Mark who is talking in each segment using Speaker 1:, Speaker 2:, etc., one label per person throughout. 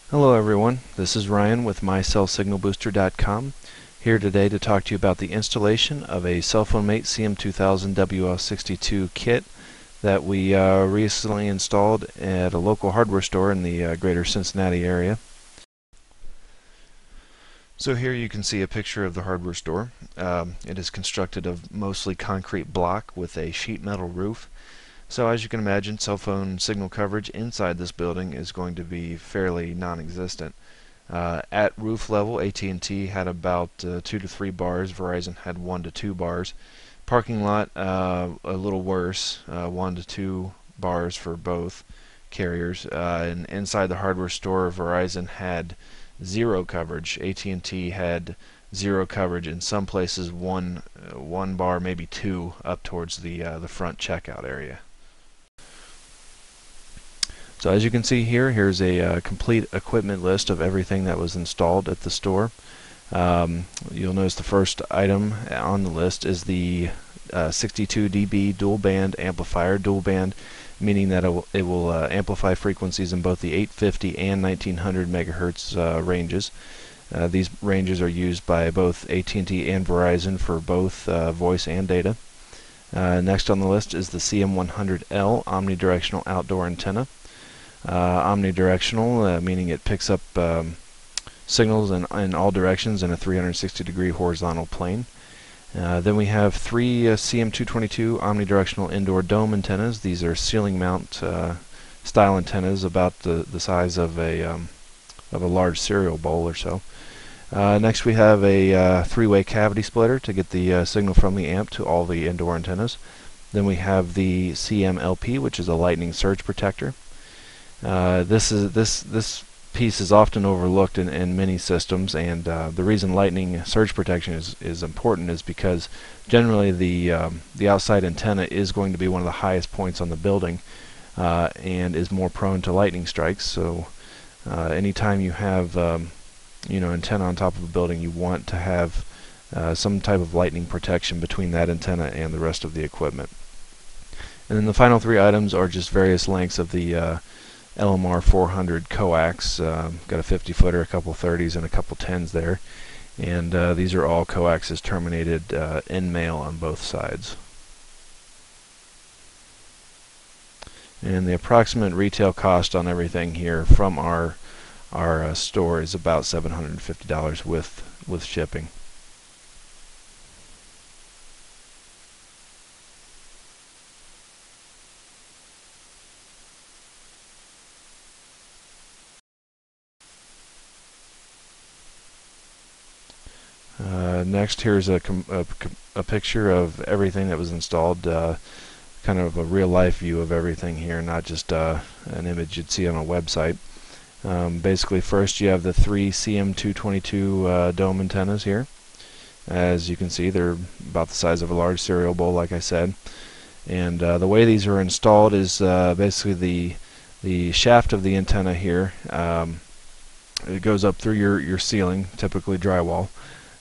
Speaker 1: Hello everyone, this is Ryan with mycellsignalbooster.com, here today to talk to you about the installation of a Cellphone-Mate CM2000-WL-62 kit that we recently installed at a local hardware store in the greater Cincinnati area. So here you can see a picture of the hardware store. It is constructed of mostly concrete block with a sheet metal roof. So as you can imagine, cell phone signal coverage inside this building is going to be fairly non-existent. At roof level, AT&T had about 2 to 3 bars. Verizon had 1 to 2 bars. Parking lot, a little worse, 1 to 2 bars for both carriers. And inside the hardware store, Verizon had 0 coverage. AT&T had 0 coverage. In some places, one bar, maybe 2, up towards the front checkout area. So as you can see here, here's a complete equipment list of everything that was installed at the store. You'll notice the first item on the list is the 62 dB dual band amplifier. Dual band meaning that it will amplify frequencies in both the 850 and 1900 megahertz ranges. These ranges are used by both AT&T and Verizon for both voice and data. Next on the list is the CM100L omnidirectional outdoor antenna. Omnidirectional, meaning it picks up signals in all directions in a 360-degree horizontal plane. Then we have 3 CM222 omnidirectional indoor dome antennas. These are ceiling mount style antennas, about the size of a large cereal bowl or so. Next we have a 3-way cavity splitter to get the signal from the amp to all the indoor antennas. Then we have the CMLP, which is a lightning surge protector. This piece is often overlooked in many systems, and the reason lightning surge protection is important is because generally the outside antenna is going to be one of the highest points on the building and is more prone to lightning strikes. So anytime you have antenna on top of a building, you want to have some type of lightning protection between that antenna and the rest of the equipment. And then the final 3 items are just various lengths of the LMR 400 coax. Got a 50-footer, a couple 30s, and a couple 10s there. And these are all coaxes terminated in male on both sides. And the approximate retail cost on everything here from our store is about $750 with shipping. Next, here's a picture of everything that was installed, kind of a real-life view of everything here, not just an image you'd see on a website. Basically, first you have the 3 CM222 dome antennas here. As you can see, they're about the size of a large cereal bowl, like I said. And the way these are installed is basically the shaft of the antenna here. It goes up through your ceiling, typically drywall,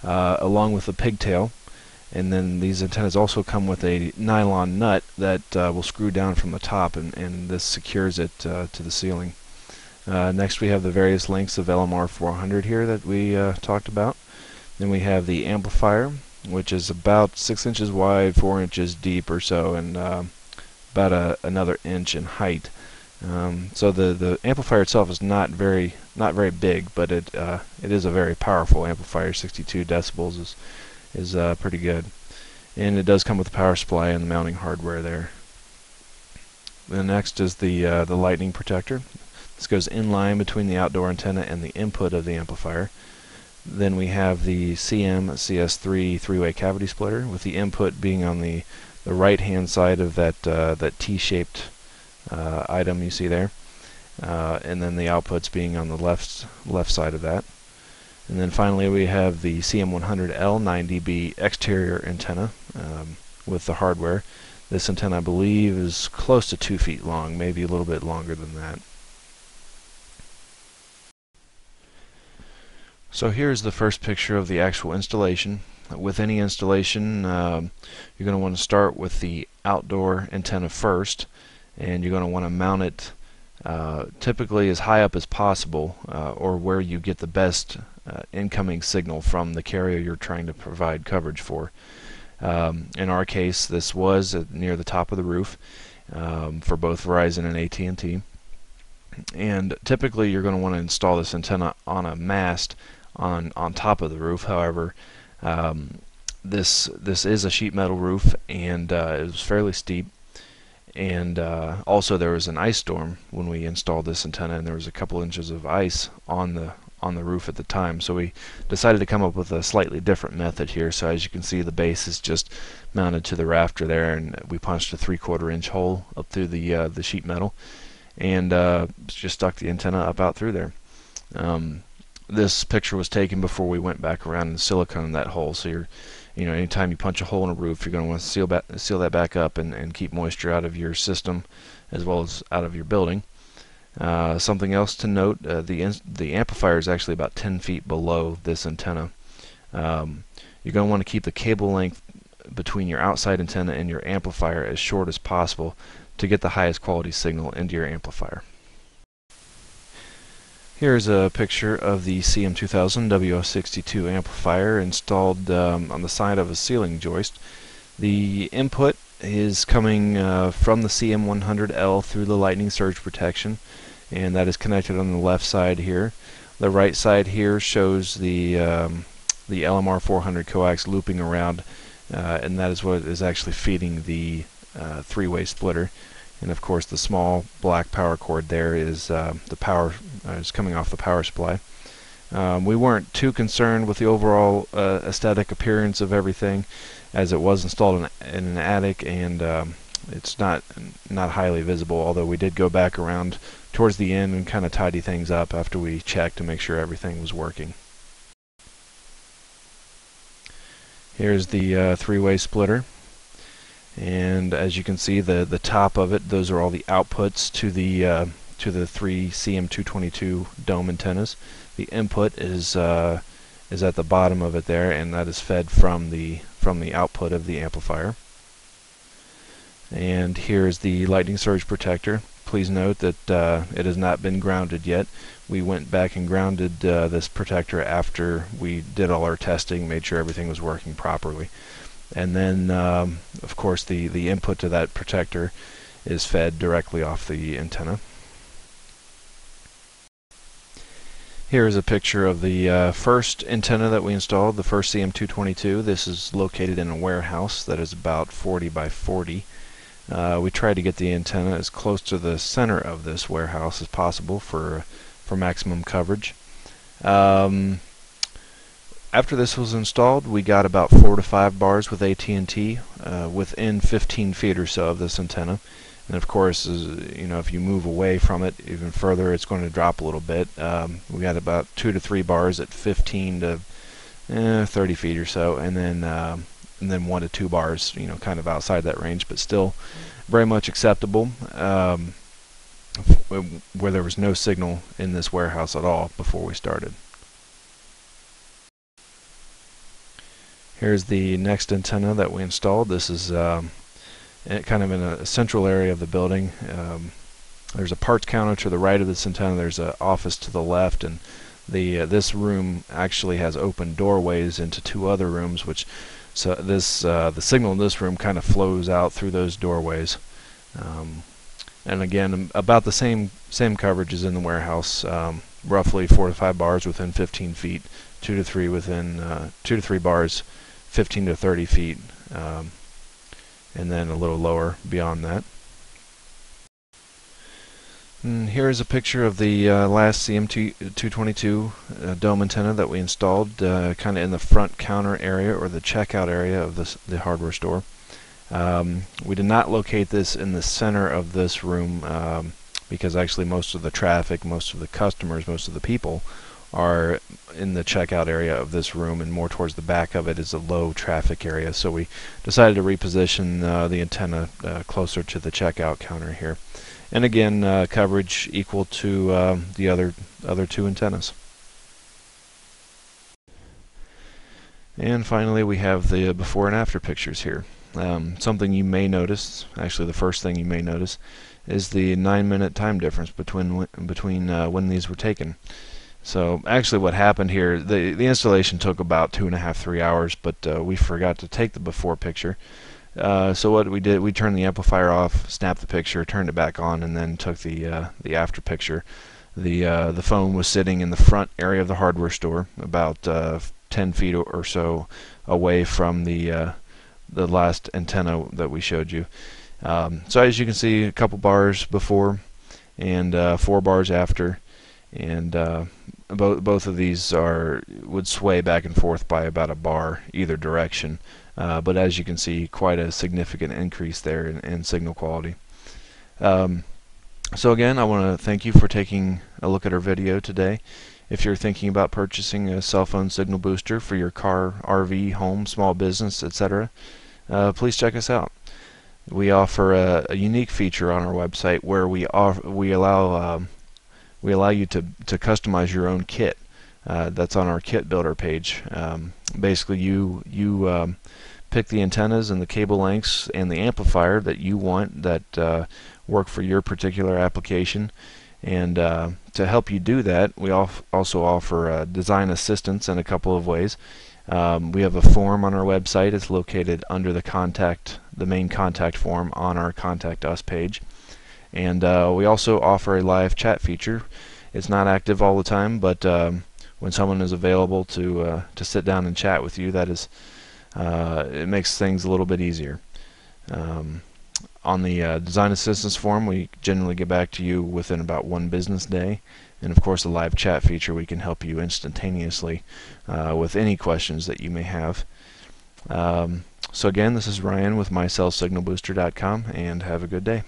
Speaker 1: along with the pigtail. And then these antennas also come with a nylon nut that will screw down from the top, and this secures it to the ceiling. Next we have the various lengths of LMR 400 here that we talked about. Then we have the amplifier, which is about 6 inches wide, 4 inches deep or so, and about another inch in height. So the amplifier itself is not very big, but it is a very powerful amplifier. 62 decibels is pretty good, and it does come with a power supply and the mounting hardware there. The next is the lightning protector. This goes in line between the outdoor antenna and the input of the amplifier. Then we have the CS3 3-way cavity splitter, with the input being on the right-hand side of that T-shaped item you see there, and then the outputs being on the left side of that. And then finally we have the CM100L 9 dB exterior antenna with the hardware. This antenna, I believe, is close to 2 feet long, maybe a little bit longer than that. So here's the first picture of the actual installation. With any installation, you're going to want to start with the outdoor antenna first, and you're going to want to mount it typically as high up as possible, or where you get the best incoming signal from the carrier you're trying to provide coverage for. In our case, this was near the top of the roof for both Verizon and AT&T. And typically you're going to want to install this antenna on a mast on top of the roof. However, this is a sheet metal roof, and it was fairly steep. And also there was an ice storm when we installed this antenna, and there was a couple inches of ice on the roof at the time. So we decided to come up with a slightly different method here. So as you can see, the base is just mounted to the rafter there, and we punched a 3/4 inch hole up through the sheet metal, and just stuck the antenna up out through there. This picture was taken before we went back around and siliconed that hole. So anytime you punch a hole in a roof, you're going to want to seal that back up and keep moisture out of your system as well as out of your building. Something else to note, the amplifier is actually about 10 feet below this antenna. You're going to want to keep the cable length between your outside antenna and your amplifier as short as possible to get the highest quality signal into your amplifier. Here's a picture of the CM2000-WL-62 amplifier installed on the side of a ceiling joist. The input is coming from the CM100L through the lightning surge protection, and that is connected on the left side here. The right side here shows the LMR 400 coax looping around, and that is what is actually feeding the three-way splitter. And of course, the small black power cord there is the power is coming off the power supply. We weren't too concerned with the overall aesthetic appearance of everything, as it was installed in an attic, and it's not highly visible. Although we did go back around towards the end and kind of tidy things up after we checked to make sure everything was working. Here's the three-way splitter. And as you can see, the top of it, those are all the outputs to the three CM222 dome antennas. The input is at the bottom of it there, and that is fed from the output of the amplifier. And here's the lightning surge protector. Please note that it has not been grounded yet. We went back and grounded this protector after we did all our testing, made sure everything was working properly. And then, of course, the input to that protector is fed directly off the antenna. Here is a picture of the first antenna that we installed, the first CM222. This is located in a warehouse that is about 40 by 40. We tried to get the antenna as close to the center of this warehouse as possible for maximum coverage. After this was installed, we got about 4 to 5 bars with AT&T within 15 feet or so of this antenna. And of course, if you move away from it even further, it's going to drop a little bit. We got about 2 to 3 bars at 15 to 30 feet or so, and then 1 to 2 bars, kind of outside that range, but still very much acceptable. Where there was no signal in this warehouse at all before we started. Here's the next antenna that we installed. This is kind of in a central area of the building. There's a parts counter to the right of this antenna. There's an office to the left, and this room actually has open doorways into 2 other rooms, so the signal in this room kind of flows out through those doorways. And again, about the same coverage as in the warehouse, roughly 4 to 5 bars within 15 feet, 2 to 3 within 2 to 3 bars, 15 to 30 feet, and then a little lower beyond that. And here is a picture of the last CM222 dome antenna that we installed, kind of in the front counter area or the checkout area of the hardware store. We did not locate this in the center of this room because actually most of the traffic, most of the customers, most of the people are in the checkout area of this room, and more towards the back of it is a low traffic area. So we decided to reposition the antenna closer to the checkout counter here. And again, coverage equal to the other 2 antennas. And finally, we have the before and after pictures here. Something you may notice, actually the first thing you may notice, is the 9-minute time difference between when these were taken. So actually what happened here, the installation took about 2.5–3 hours, but we forgot to take the before picture. So what we did, we turned the amplifier off, snapped the picture, turned it back on, and then took the after picture. The phone was sitting in the front area of the hardware store, about 10 feet or so away from the last antenna that we showed you. So as you can see, a couple bars before and 4 bars after, and both of these would sway back and forth by about a bar either direction. But as you can see, quite a significant increase there in signal quality. So again, I want to thank you for taking a look at our video today. If you're thinking about purchasing a cell phone signal booster for your car, RV, home, small business, etc., please check us out. We offer a unique feature on our website where we allow you to customize your own kit. That's on our kit builder page. Basically, you pick the antennas and the cable lengths and the amplifier that you want that work for your particular application. And to help you do that, we also offer design assistance in a couple of ways. We have a form on our website. It's located under the main contact form on our Contact Us page. And we also offer a live chat feature. It's not active all the time, but when someone is available to sit down and chat with you, that is, it makes things a little bit easier. On the design assistance form, we generally get back to you within about 1 business day. And of course, the live chat feature, we can help you instantaneously with any questions that you may have. So again, this is Ryan with mycellsignalbooster.com, and have a good day.